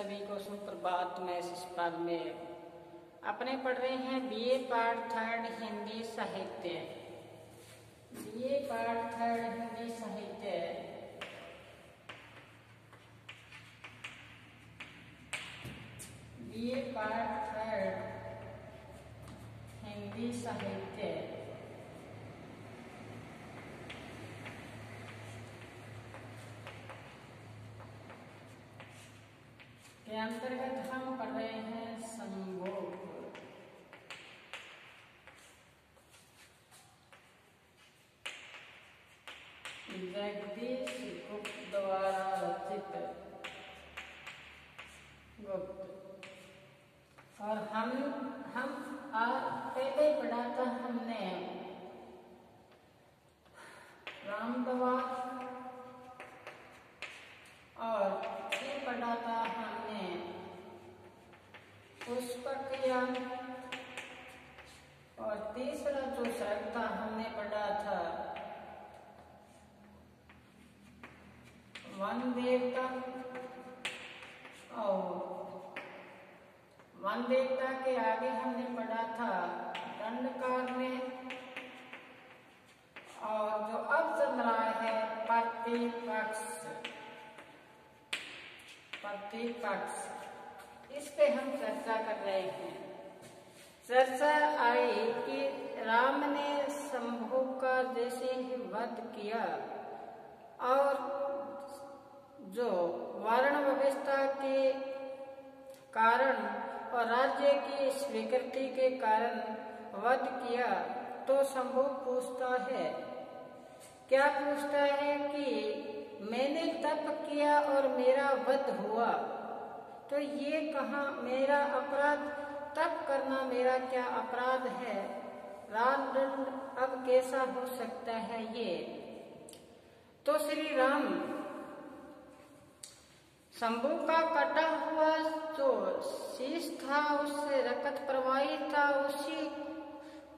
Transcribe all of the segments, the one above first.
सभी को सुप्रभात। मैं इस पाठ में अपने पढ़ रहे हैं बीए पार्ट 3 हिंदी साहित्य। बीए पार्ट 3 हिंदी साहित्य। बीए पार्ट 3 हिंदी साहित्य के अंतर्गत हम पढ़ रहे हैं संभोग। जगदीश गुप्त द्वारा रचित गुप्त। और हम पहले पढ़ा था हमने रामदवार और फिर पढ़ा था हमने पुष्पकयान और तीसरा जो सर्ग था हमने पढ़ा था वन देवता। और वन देवता के आगे हमने पढ़ा था दंडकार में। और जो अब चल रहा है प्रतिपक्ष, इस पे हम चर्चा कर रहे हैं। चर्चा आई कि राम ने शंभु का जैसे ही वध किया और जो वर्ण व्यवस्था के कारण और राज्य की स्वीकृति के कारण वध किया, तो शंभु पूछता है, क्या पूछता है कि मैंने तप किया और मेरा वध हुआ, तो ये कहाँ मेरा अपराध? तप करना मेरा क्या अपराध है? राजदंड अब कैसा हो सकता है ये? तो श्री राम शंभु का कटा हुआ जो शीश था, उससे रक्त प्रवाहित था, उसी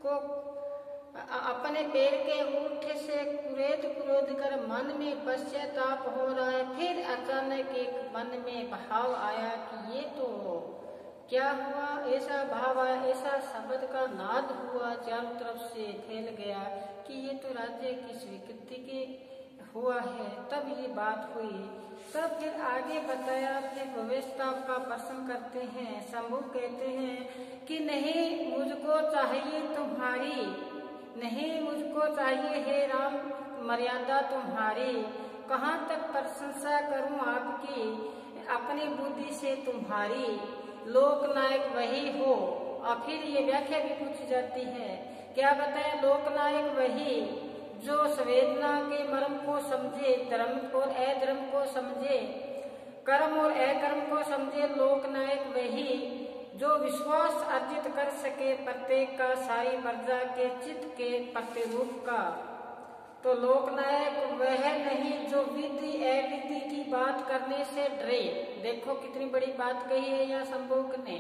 को अपने पैर के अंगूठे से कुरेद कर मन में पश्चाताप हो रहा है। फिर अचानक एक मन में भाव आया कि ये तो क्या हुआ? ऐसा भाव आया, ऐसा शब्द का नाद हुआ, चारों तरफ से फैल गया कि ये तो राज्य की स्वीकृति के हुआ है। तब ये बात हुई। तब फिर आगे बताया, फिर व्यवस्था का प्रश्न करते हैं। शंभु कहते हैं कि नहीं मुझको चाहिए तुम्हारी, नहीं मुझको चाहिए हे राम मर्यादा तुम्हारी। कहाँ तक प्रशंसा करूं आपकी, अपनी बुद्धि से तुम्हारी। लोकनायक वही हो। और फिर ये व्याख्या भी पूछी जाती है, क्या बताए? लोकनायक वही जो संवेदना के मर्म को समझे, धर्म और अधर्म को समझे, कर्म और अकर्म को समझे। लोकनायक वही जो विश्वास अर्जित कर सके प्रत्येक का, सारी प्रजा के चित्त के प्रतिरूप का। तो लोकनायक वह नहीं जो विधि अविधि की बात करने से डरे। देखो कितनी बड़ी बात कही है यहाँ शंभुक ने।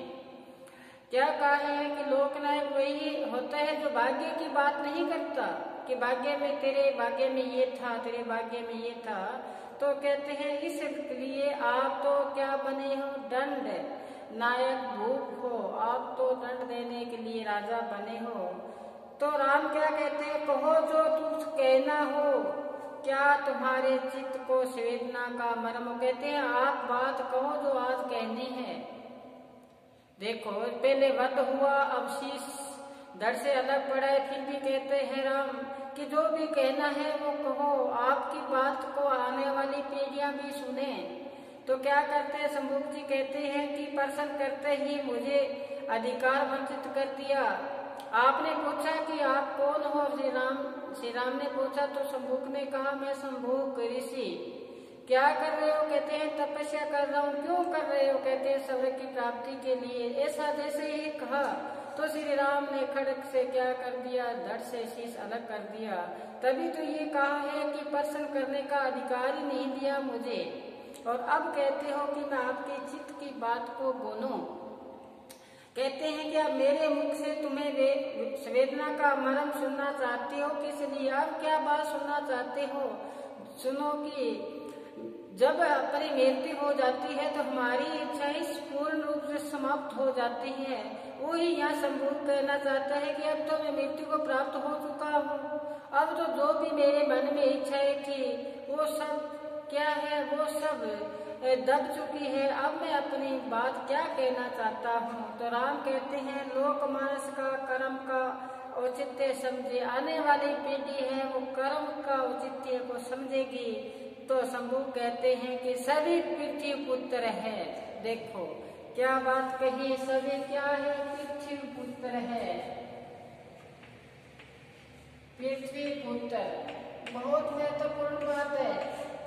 क्या कहा है कि लोकनायक वही होता है जो भाग्य की बात नहीं करता कि भाग्य में तेरे भाग्य में ये था, तेरे भाग्य में ये था। तो कहते हैं इसलिए आप तो क्या बने हो? दंड नायक भूप हो। आप तो दंड देने के लिए राजा बने हो। तो राम क्या कहते हैं? कहो जो तुम कहना हो, क्या तुम्हारे चित्त को संवेदना का मर्म। कहते हैं आप बात कहो जो आज कहनी है। देखो पहले वध हुआ, अब शीश धड़ से अलग पड़ा है, फिर भी कहते हैं राम कि जो भी कहना है वो कहो, आपकी बात को आने वाली पीढ़ियां भी सुने। तो क्या करते हैं शंभुक जी? कहते हैं कि प्रश्न करते ही मुझे अधिकार वंचित कर दिया। आपने पूछा कि आप कौन हो? श्री राम ने पूछा तो शंभुक ने कहा मैं शंभुक ऋषि। क्या कर रहे हो? कहते हैं तपस्या कर रहा हूँ। क्यों कर रहे हो? कहते हैं स्वर्ग की प्राप्ति के लिए। ऐसा जैसे ही कहा तो श्री राम ने खड़ग से क्या कर दिया? धड़ से शीश अलग कर दिया। तभी तो ये कहा है कि प्रश्न करने का अधिकार ही नहीं दिया मुझे, और अब कहते हो कि मैं आपके चित्त की बात को बोलूं। कहते हैं कि अब मेरे मुख से तुम्हें संवेदना का मर्म सुनना चाहते हो, किस लिए? अब क्या बात सुनना चाहते हो? सुनो कि जब अपनी मृत्यु हो जाती है तो हमारी इच्छाएं पूर्ण रूप से समाप्त हो जाती हैं। वही यहाँ संभोग कहना चाहता है कि अब तो मैं मृत्यु को प्राप्त हो चुका हूँ। अब तो जो भी मेरे मन में इच्छाएं थी वो सब क्या है, वो सब दब चुकी है। अब मैं अपनी बात क्या कहना चाहता हूँ। तो राम कहते हैं लोक मानस का कर्म का औचित्य समझे। आने वाली पीढ़ी है वो कर्म का औचित्य को समझेगी। तो शंभु कहते हैं कि सभी पृथ्वी पुत्र है। देखो क्या बात कही, सभी क्या है, पृथ्वी पुत्र है। पृथ्वी पुत्र बहुत महत्वपूर्ण बात है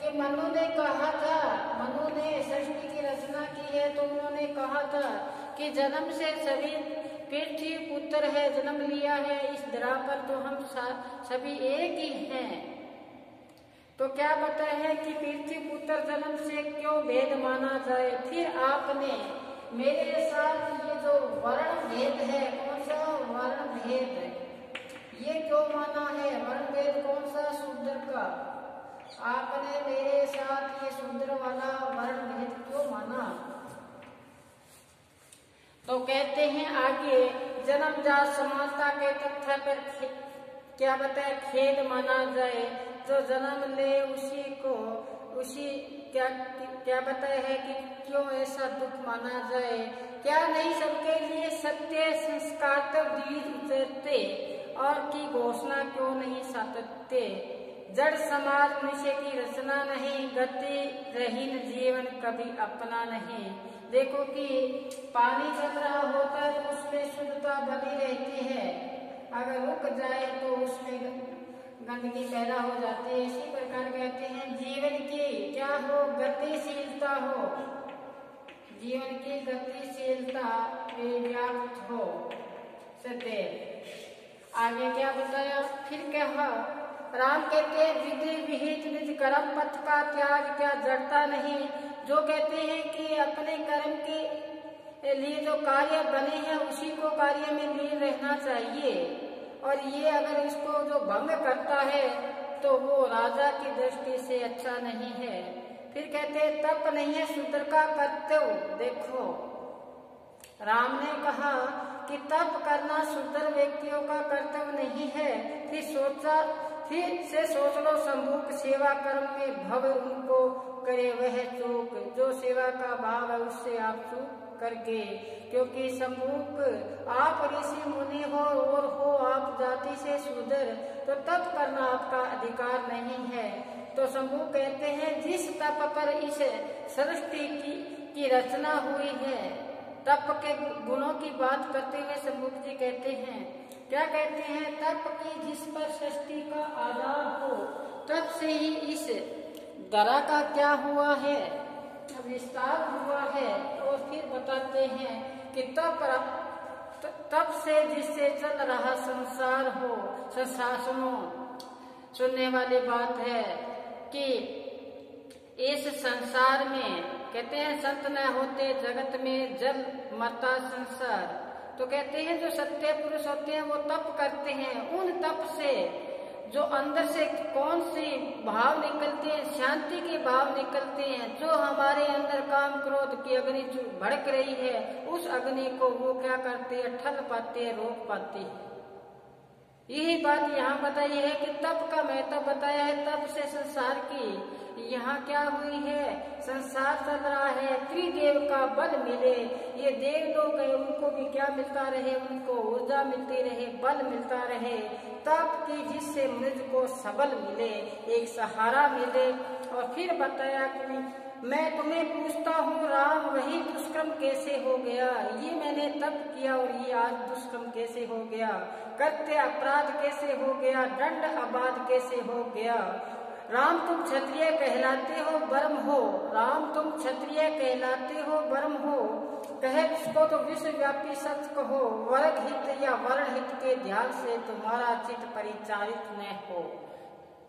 कि मनु ने कहा था, मनु ने सृष्टि की रचना की है तो उन्होंने कहा था कि जन्म से सभी पृथ्वी पुत्र है, जन्म लिया है इस धरा पर तो हम सभी एक ही हैं। तो क्या बताया है कि पृथ्वी पुत्र जन्म से क्यों भेद माना जाए। फिर आपने मेरे साथ ये जो वर्ण भेद है, कौन सा वर्ण भेद, ये क्यों माना है। वर्ण भेद कौन सा, शूद्र का। आपने मेरे साथ ये शूद्र वाला वर्ण भेद क्यों माना। तो कहते हैं आगे जन्म जात समानता के तथ्य पर क्या बताए खेद माना जाए। जो जन्म ले उसी क्या बताया है कि क्यों ऐसा दुख माना जाए। क्या नहीं सबके लिए सत्य संस्कार तो बीज उतरते और की घोषणा क्यों नहीं सातत्य। जड़ समाज मनुष्य की रचना नहीं, गति रहीन जीवन कभी अपना नहीं। देखो कि पानी चल रहा होता है तो उसमें शुद्धता बनी रहती है, अगर रुक जाए तो उसमें गंदगी पैदा हो जाती है। इसी प्रकार कहते हैं जीवन की क्या हो, गतिशीलता हो, जीवन की गतिशीलता व्याप्त हो सदैव। आगे क्या बताया, फिर कहा राम कहते हैं विधि विहित निज कर्म पथ का त्याग क्या जड़ता नहीं। जो कहते हैं कि अपने कर्म के लिए जो कार्य बने हैं उसी को कार्य में लीन रहना चाहिए, और ये अगर इसको जो भंग करता है तो वो राजा की दृष्टि से अच्छा नहीं है। फिर कहते हैं तप नहीं है शूद्र का कर्तव्य। देखो राम ने कहा कि तप करना शूद्र व्यक्तियों का कर्तव्य नहीं है। फिर से सोच लो संभूक सेवा कर्म में भव उनको करे वह चूक। जो सेवा का भाव है उससे आप चूक करके, क्योंकि संभूक आप ऋषि मुनि हो और हो आप जाति से शूद्र, तो तप करना आपका अधिकार नहीं है। तो संभूक कहते हैं जिस तप पर इस सृष्टि की रचना हुई है, तप के गुणों की बात करते हुए संभूक जी कहते हैं, क्या कहते हैं, तप की जिस पर सृष्टि का आधार हो, तब से ही इस धरा का क्या हुआ है, विस्तार हुआ है। और फिर बताते हैं कि तब से जिससे चल रहा संसार हो। संसार सुनने वाली बात है कि इस संसार में कहते हैं संत न होते जगत में जल मरता संसार। तो कहते हैं जो सत्य पुरुष होते हैं वो तप करते हैं, उन तप से जो अंदर से कौन सी भाव निकलते हैं, शांति के भाव निकलते हैं। जो हमारे अंदर काम क्रोध की अग्नि जो भड़क रही है, उस अग्नि को वो क्या करते हैं, ठल पाते हैं, रोक पाते हैं। यही बात यहाँ बताई है कि तप का महत्व बताया है। तप से संसार की यहाँ क्या हुई है, संसार चल रहा है, त्रिदेव का बल मिले। ये देव लोग है उनको भी क्या मिलता रहे, उनको ऊर्जा मिलती रहे, बल मिलता रहे। तप की जिससे मनुष्य को सबल मिले, एक सहारा मिले। और फिर बताया कि मैं तुम्हें पूछता हूँ राम वही दुष्कर्म कैसे हो गया। ये मैंने तप किया और ये आज दुष्कर्म कैसे हो गया, कृत्य अपराध कैसे हो गया, दंड अबाध कैसे हो गया। राम तुम क्षत्रिय कहलाते हो ब्रह्म हो, राम तुम क्षत्रिय कहलाते हो ब्रह्म हो। कहे इसको तो विश्वव्यापी सत्य कहो, वर्ग हित या वर्ण हित के ध्यान से तुम्हारा चित्त परिचालित न हो।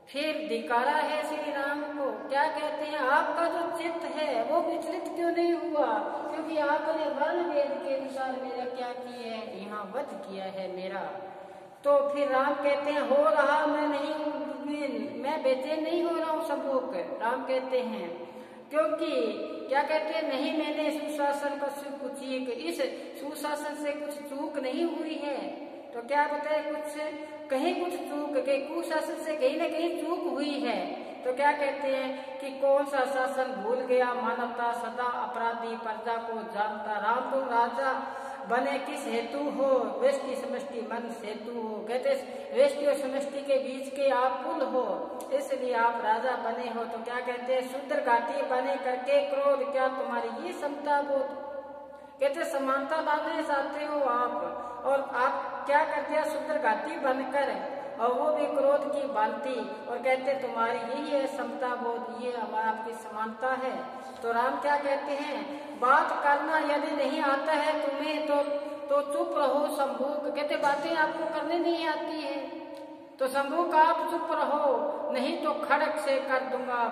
फिर धिकारा है श्री राम को, क्या कहते हैं, आपका जो चित्त है वो विचलित क्यों नहीं हुआ, क्योंकि आपने वर्ण वेद के अनुसार मेरा क्या किया है, यहाँ वध किया है मेरा। तो फिर राम कहते हैं हो रहा मैं नहीं हूँ, मैं बेचैन नहीं हो रहा हूँ सबोक। राम कहते हैं क्योंकि क्या कहते हैं, नहीं मैंने सुशासन का इस सुशासन से कुछ चूक नहीं हुई है। तो क्या बताए, कहीं कुछ चूक के कुशासन से कहीं न कहीं चूक हुई है। तो क्या कहते हैं कि कौन सा शासन भूल गया मानवता सदा अपराधी प्रजा को जानता, राम तुम राजा बने किस हेतु हो, व्यष्टि समष्टि मन सेतु हो। कहते व्यष्टि और समष्टि के बीच के आप पुल हो, इसलिए आप राजा बने हो। तो क्या कहते हैं, शुद्र घाटी बने करके क्रोध क्या तुम्हारी ये समता बोध। कहते समानता लाने चाहते हो आप, और आप क्या करते हैं, शुद्र घाटी बनकर, और वो भी क्रोध की बांति, और कहते तुम्हारी यही है समता बोध, ये हमारा आपकी समानता है। तो राम क्या कहते हैं, बात करना यदि नहीं आता है तुम्हें तो चुप रहो शंभुक। कहते बातें आपको करने नहीं आती है तो शंभुक आप चुप रहो, नहीं तो खड़क से कर दूंगा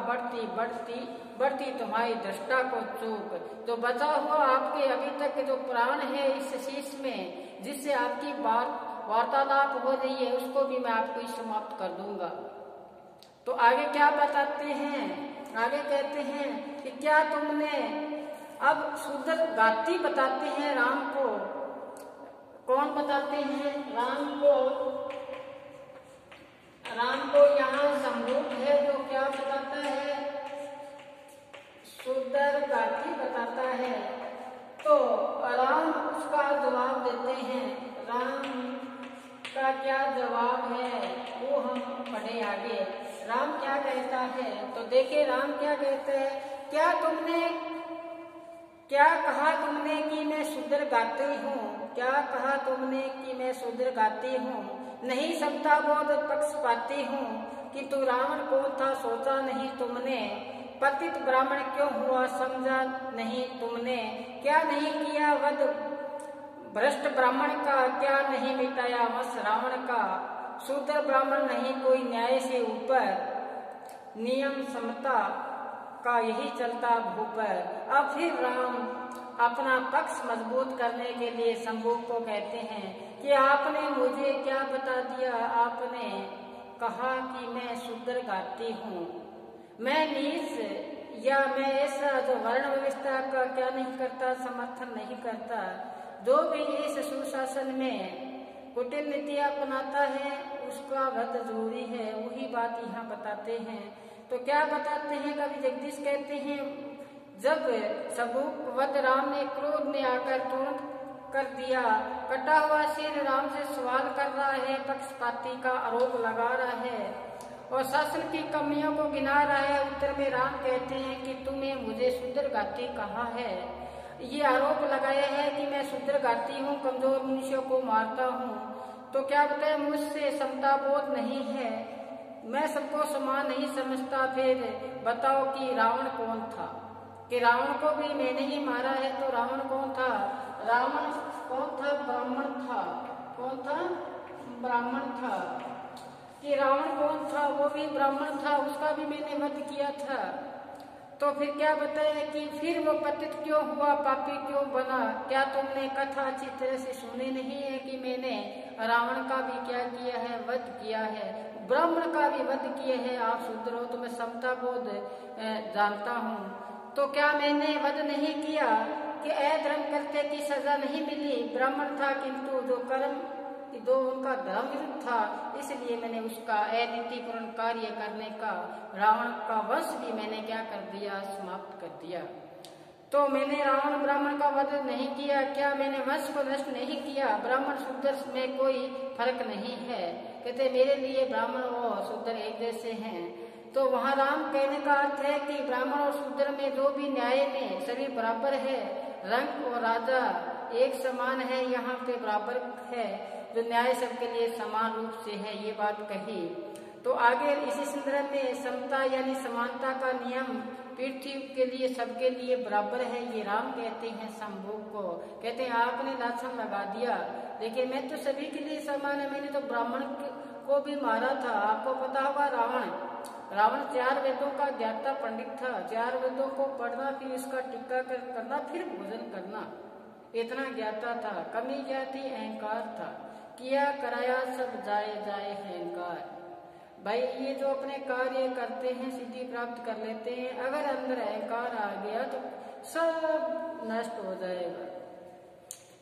बढ़ती तुम्हारी दृष्टा को चूक। तो बचा हुआ आपके अभी तक जो प्राण है इस शीश में, जिससे आपकी वार्तालाप हो रही है, उसको भी मैं आपको ही समाप्त कर दूंगा। तो आगे क्या बताते हैं, आगे कहते हैं कि क्या तुमने, अब शुद्र गाती बताते हैं राम को। कौन बताते हैं, राम को यहाँ शंभुक है जो क्या बताता है, शुद्र गाती बताता है। तो राम उसका जवाब देते हैं, राम का क्या जवाब है वो हम पढ़े आगे। राम क्या कहता है, तो देखे राम क्या कहते हैं, क्या कहा तुमने कि मैं शुद्र गाती हूँ, क्या कहा तुमने कि मैं शुद्र गाती हूँ, नहीं समता बोध पक्षपाती हूँ, कि तू रावण कौन था सोचा नहीं तुमने, पतित ब्राह्मण क्यों हुआ समझा नहीं तुमने, क्या नहीं किया वध भ्रष्ट ब्राह्मण का, क्या नहीं मिटाया वंश रावण का, शूद्र ब्राह्मण नहीं कोई न्याय से ऊपर, नियम समता का यही चलता भूपर। अब फिर राम अपना पक्ष मजबूत करने के लिए शंभुक को कहते हैं कि आपने मुझे क्या बता दिया, आपने कहा कि मैं शूद्र गाती हूँ, मैं नीच या मैं ऐसा जो वर्ण व्यवस्था का क्या नहीं करता, समर्थन नहीं करता, जो भी इस सुशासन में कुटिल नीति अपनाता है उसका वध जरूरी है, वही बात यहाँ बताते हैं। तो क्या बताते हैं, कवि जगदीश कहते हैं, जब शंभुक वध राम ने क्रोध में आकर तुरंत कर दिया, कटा हुआ सिर राम से सवाल कर रहा है, पक्षपाती का आरोप लगा रहा है और शासन की कमियों को गिना रहा है। उत्तर में राम कहते हैं कि तुमने मुझे शूद्र घाती कहा है, ये आरोप लगाया है कि मैं शूद्र घाती हूँ, कमजोर मनुष्यों को मारता हूँ। तो क्या बताए, मुझसे समता बोध नहीं है, मैं सबको समान नहीं समझता। फिर बताओ कि रावण कौन था, कि रावण को भी मैंने ही मारा है। तो रावण कौन था, रावण कौन था, ब्राह्मण था। कौन था, ब्राह्मण था। कि रावण कौन था, वो भी ब्राह्मण था, उसका भी मैंने वध किया था। तो फिर क्या बताया कि फिर वो पतित क्यों हुआ, पापी क्यों बना, क्या तुमने कथा अच्छी तरह से सुनी नहीं है कि मैंने रावण का भी क्या किया है, वध किया है, ब्राह्मण का भी वध किया है। आप शूद्र हो तो मैं समता बोध जानता हूँ। तो क्या मैंने वध नहीं किया कि अधर्म करते की सजा नहीं मिली, ब्राह्मण था किंतु जो कर्म दो उनका धर्म विरुद्ध था, इसलिए मैंने उसका अनीतिपूर्ण कार्य करने का, रावण का वंश भी मैंने क्या कर दिया, समाप्त कर दिया। तो मैंने रावण ब्राह्मण का वध नहीं किया, क्या मैंने वंश को नष्ट नहीं किया, ब्राह्मण शूद्र में कोई फर्क नहीं है। कहते मेरे लिए ब्राह्मण और शूद्र एक जैसे हैं। तो वहाँ राम कहने का अर्थ है कि ब्राह्मण और शूद्र में जो भी न्याय में सभी बराबर है, रंग और राजा एक समान है, यहाँ पे बराबर है, जो न्याय सबके लिए समान रूप से है, ये बात कही। तो आगे इसी संदर्भ में समता यानी समानता का नियम पृथ्वी के लिए सबके लिए बराबर है, ये राम कहते हैं शंभुक को। कहते हैं आपने लाछन लगा दिया, लेकिन मैं तो सभी के लिए समान है, मैंने तो ब्राह्मण को भी मारा था। आपको पता होगा रावण 4 वेदों का ज्ञाता पंडित था, 4 वेदों को पढ़ना, फिर इसका टीका करना, फिर भोजन करना, इतना ज्ञाता था। कमी क्या थी, अहंकार था, किया कराया सब जाए जाए अहंकार। भाई ये जो अपने कार्य करते हैं सिद्धि प्राप्त कर लेते हैं, अगर अंदर अहंकार आ गया तो सब नष्ट हो जाएगा।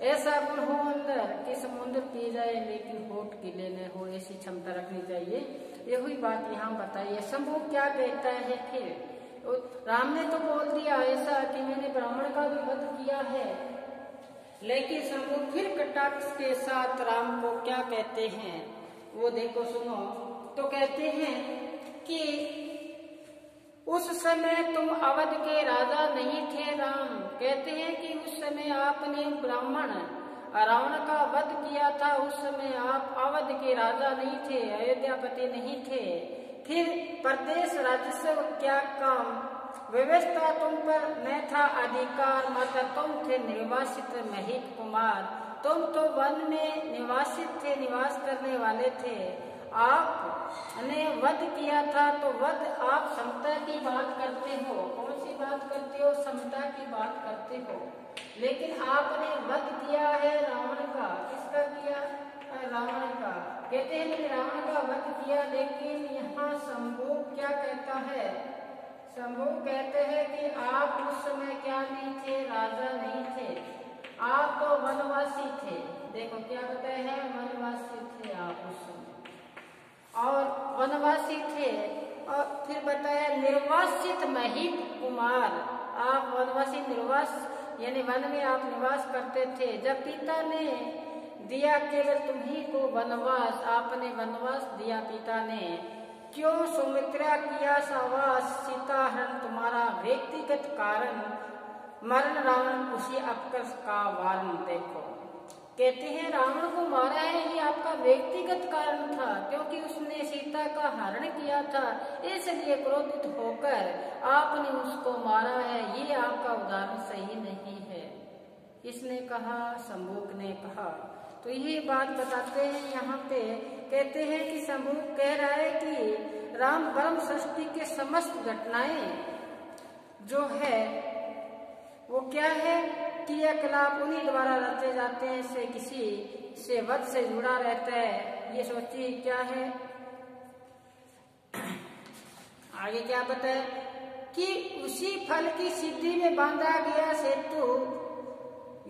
ऐसा गुण हो अंदर कि समुद्र पी जाए लेकिन होठ गीले न हो, ऐसी क्षमता रखनी चाहिए। यही बात यहाँ बताई है। शंभु क्या कहता है फिर, राम ने तो बोल दिया ऐसा कि मैंने ब्राह्मण का भी वध किया है, लेकिन शंभु फिर कटाक्ष के साथ राम को क्या कहते हैं वो देखो, सुनो। तो कहते हैं कि उस समय तुम अवध के राजा नहीं थे राम। कहते हैं कि उस समय आपने ब्राह्मण रावण का वध किया था, उस समय आप अवध के राजा नहीं थे, अयोध्यापति नहीं थे। फिर प्रदेश राजस्व क्या काम व्यवस्था तुम पर न था अधिकार, माता तुम थे निर्वासित महित कुमार। तुम तो वन में निवासित थे, निवास करने वाले थे। आपने वध किया था, तो वध आप समता की बात करते हो। कौन सी बात करते हो? समता की बात करते हो। लेकिन आपने वध किया है रावण का। किसका किया? रावण का। कहते हैं कि रावण का वध किया, लेकिन यहाँ शंभु क्या कहता है? शंभु कहते हैं कि आप उस समय क्या नहीं थे? राजा नहीं थे, आप तो वनवासी थे। देखो क्या बताए हैं, वनवासी थे आप उस समय, और वनवासी थे। और फिर बताया निर्वासित महित कुमार, आप वनवासी निर्वास यानी वन में आप निवास करते थे। जब पिता ने दिया केवल तुम्ही को वनवास, आपने वनवास दिया पिता ने। क्यों सुमित्रा किया सावास, सीता हरण तुम्हारा व्यक्तिगत कारण, मरण रावण उसी अपकर्ष का वारण। देखो कहते हैं रावण को मारा है ये आपका व्यक्तिगत कारण था, क्योंकि उसने सीता का हरण किया था, इसलिए क्रोधित होकर आपने उसको मारा है। ये आपका उदाहरण सही नहीं है, इसने कहा, शंभुक ने कहा। तो ये बात बताते हैं यहाँ पे। कहते हैं कि शंभुक कह रहा है कि राम ब्रह्म सृष्टि के समस्त घटनाएं जो है वो क्या है, क्रियाकलाप उन्हीं द्वारा रचे जाते हैं, से किसी से वध से जुड़ा रहता है। ये सोचिए क्या है। आगे क्या बताए कि उसी फल की सिद्धि में बांधा गया सेतु,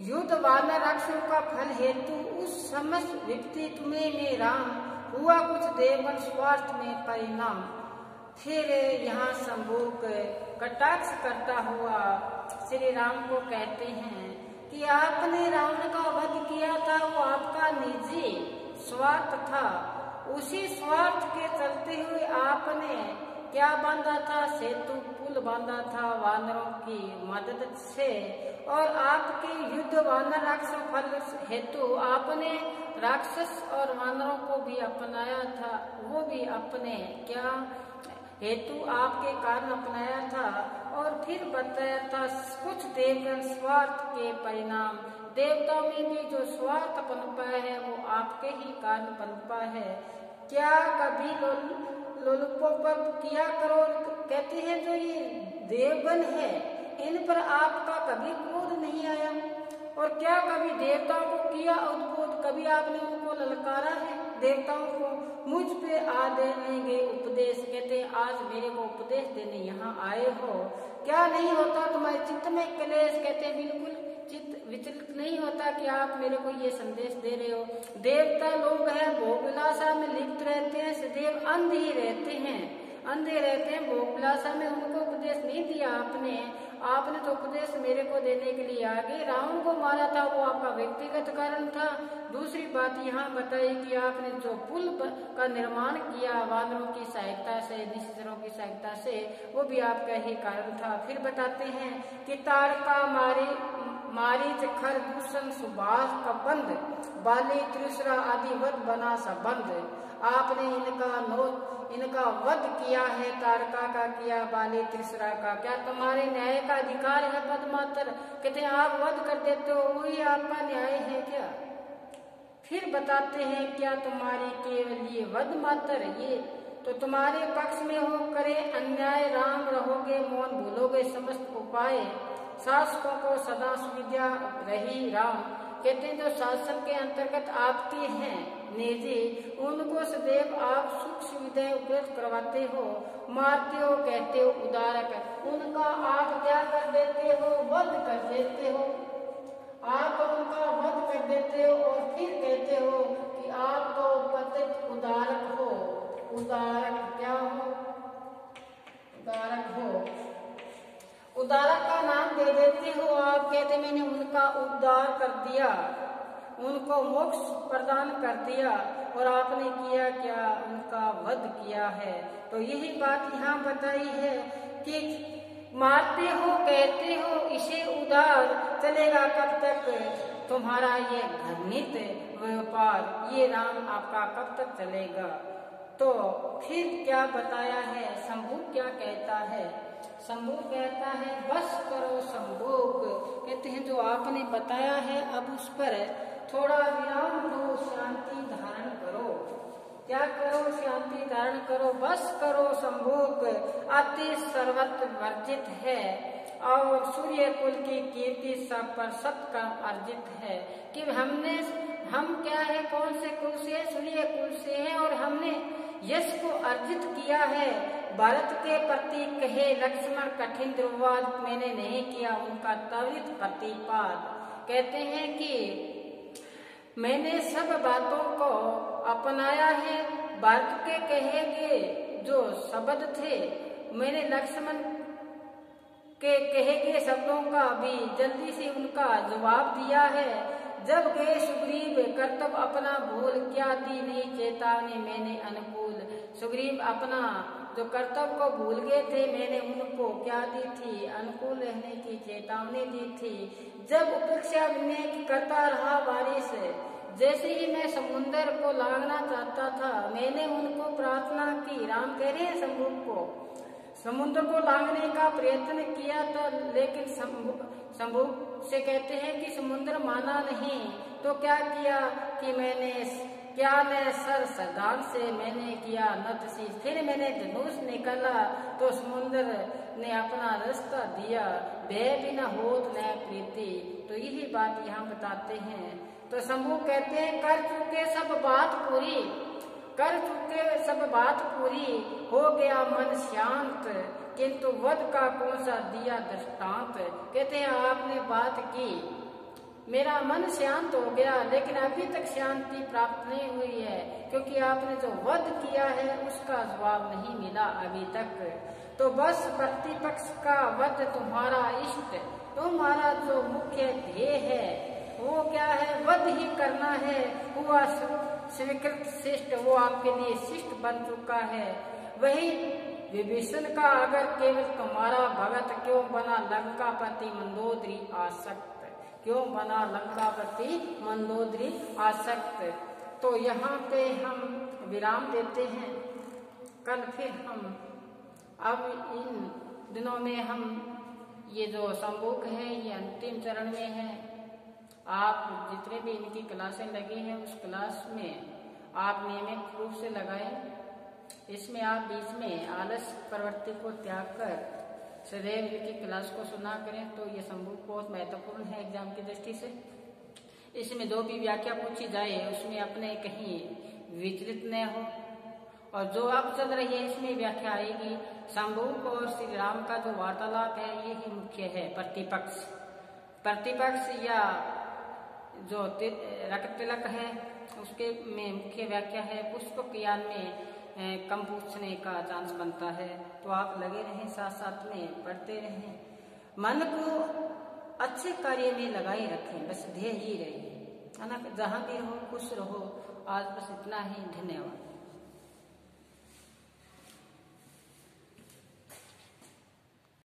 युद्ध वानर राक्षसों का फल हेतु, उस समस्त विपत्ति तुम्हें में राम, हुआ कुछ देवगण स्वार्थ में परिणाम। फिर यहाँ शंभुक कटाक्ष करता हुआ श्री राम को कहते हैं कि आपने रावण का वध किया था, वो आपका निजी स्वार्थ था। उसी स्वार्थ के चलते हुए आपने क्या बांधा था? सेतु पुल बांधा था वानरों की मदद से, और आपके युद्ध वानर राक्षस फल हेतु आपने राक्षस और वानरों को भी अपनाया था, वो भी अपने क्या हेतु आपके कारण अपनाया था। और फिर बताया था कुछ देवगण स्वार्थ के परिणाम, देवताओं में भी जो स्वार्थ पनपा है वो आपके ही कारण पनपा है। क्या कभी लोलुपोपन किया करो। कहते हैं जो ये देवगण है इन पर आपका कभी क्रोध नहीं आया, और क्या कभी देवताओं को किया उद्बोध, कभी आपने उनको ललकारा है देवताओं को? मुझ पे आ देने गए उपदेश, कहते हैं आज मेरे को उपदेश देने यहाँ आए हो, क्या नहीं होता तुम्हारे चित्त में क्लेश? कहते हैं बिल्कुल चित्त विचलित नहीं होता कि आप मेरे को ये संदेश दे रहे हो। देवता लोग हैं भोगविलासा में लिप्त रहते हैं, सदैव अंधे ही रहते हैं, अंधे रहते हैं भोगविलासा में, उनको उपदेश नहीं दिया आपने। आपने तो उपदेश मेरे को देने के लिए आगे रावण को मारा था, वो आपका व्यक्तिगत कारण था। दूसरी बात यहाँ बताई कि आपने जो पुल का निर्माण किया वानरों की सहायता से, निशाचरों की सहायता से, वो भी आपका ही कारण था। फिर बताते हैं कि तारका मारीच खर दूषण सुभाष का बंद, बाली त्रिशरा आदि वध बना संबंध। आपने इनका वध किया है, तारका का किया, बाली त्रिशरा का। क्या तुम्हारे न्याय का अधिकार है वध मात्र? कहते हैं आप वध कर देते हो, वही आपका न्याय है क्या? फिर बताते हैं क्या तुम्हारी केवल ये वध मात्र, ये तो तुम्हारे पक्ष में हो करे अन्याय, राम रहोगे मौन, भूलोगे समस्त उपाय, शासकों को सदा सुविधा रही राम। कहते हैं जो शासन के अंतर्गत आपके हैं निजी, उनको सदैव आप सुख सुविधाएं उपलब्ध करवाते हो, मारते हो, कहते हो उदारक, उनका आप क्या कर देते हो, वध कर देते हो। आप उनका वध कर देते हो और फिर कहते हो कि आप तो पतित उदारक हो। उदारक क्या हो? उदारक हो, उदारक का नाम दे देते हो आप। कहते मैंने उनका उद्धार कर दिया, उनको मोक्ष प्रदान कर दिया, और आपने किया क्या? उनका वध किया है। तो यही बात यहाँ बताई है कि मारते हो, कहते हो, इसे उधार चलेगा कब तक? तुम्हारा ये घृणित व्यापार, ये राम आपका कब तक चलेगा? तो फिर क्या बताया है? शंभु क्या कहता है? शंभु कहता है बस करो संभोग। कहते हैं जो आपने बताया है अब उस पर थोड़ा विराम दो, शांति धारण करो। क्या करो? शांति धारण करो, बस करो संभोग। अति सर्वत्र वर्जित है और सूर्य कुल की कीर्ति सब पर सत्कर्म अर्जित है। कि हम क्या है, कौन से कुल से? सूर्य कुल से है, और हमने यश को अर्जित किया है। भारत के प्रति कहे लक्ष्मण कठिन दुर्वाद मैंने नहीं किया उनका त्वरित प्रतिपाद। कहते हैं कि मैंने सब बातों को अपनाया है। भारत के कहे गए जो शब्द थे, मैंने लक्ष्मण के कहे गए शब्दों का भी जल्दी से उनका जवाब दिया है। जब गए सुग्रीव कर्तव्य अपना भूल, क्या दी नहीं चेतावनी मैंने अनुकूल। सुग्रीव अपना जो कर्तव्य को भूल गए थे, मैंने उनको क्या दी थी? अनुकूल रहने की चेतावनी दी थी। जब उपेक्षा विनय करता रहा बारिश, जैसे ही मैं समुद्र को लांघना चाहता था, मैंने उनको प्रार्थना की। राम कह रहे हैं शंभु को, समुद्र को लांघने का प्रयत्न किया था, लेकिन शंभु से कहते हैं कि समुद्र माना नहीं। तो क्या किया कि मैंने क्या मैं सरदार से मैंने किया नतसी। फिर मैंने धनुष निकाला तो समुद्र ने अपना रास्ता दिया। भय बिना होत न प्रीति। तो यही बात यहाँ बताते हैं। तो शंभु कहते हैं कर चुके सब बात पूरी, कर चुके सब बात पूरी, हो गया मन शांत, किंतु वध का कौन सा दिया दृष्टांत। कहते हैं आपने बात की, मेरा मन शांत हो गया, लेकिन अभी तक शांति प्राप्त नहीं हुई है, क्योंकि आपने जो वध किया है उसका जवाब नहीं मिला अभी तक। तो बस प्रतिपक्ष का वध तुम्हारा इष्ट, तुम्हारा जो मुख्य ध्येय है वो क्या है? वध ही करना है। हुआ स्वीकृत शिष्ट, वो आपके लिए शिष्ट बन चुका है। वही विभीषण का अगर केवल तुम्हारा भगत, क्यों बना लंकापति मंदोदरी आसक्त, क्यों बना लंकापति मंदोदरी आसक्त। तो यहाँ पे हम विराम देते हैं। कल फिर हम अब इन दिनों में हम ये जो संभोग है ये अंतिम चरण में है। आप जितने भी इनकी क्लासें लगी हैं उस क्लास में आप नियमित रूप से लगाएं। इसमें आप बीच में आलस प्रवृत्ति को त्याग कर सदैव इनकी क्लास को सुना करें। तो ये संभोग बहुत महत्वपूर्ण है एग्जाम की दृष्टि से। इसमें जो भी व्याख्या पूछी जाए उसमें अपने कहीं विचलित न हो, और जो अब चल रही है इसमें व्याख्या आएगी। संभोग और श्री राम का जो वार्तालाप है यही मुख्य है। प्रतिपक्ष या जो रक्त तिलक है उसके में मुख्य व्याख्या है। पुष्प ज्ञान में कम पूछने का चांस बनता है। तो आप लगे रहें, साथ साथ में पढ़ते रहें, मन को अच्छे कार्य में लगाए रखें, बस ध्येय ही रहे, है ना। जहाँ भी रहो खुश रहो। आज बस इतना ही, धन्यवाद।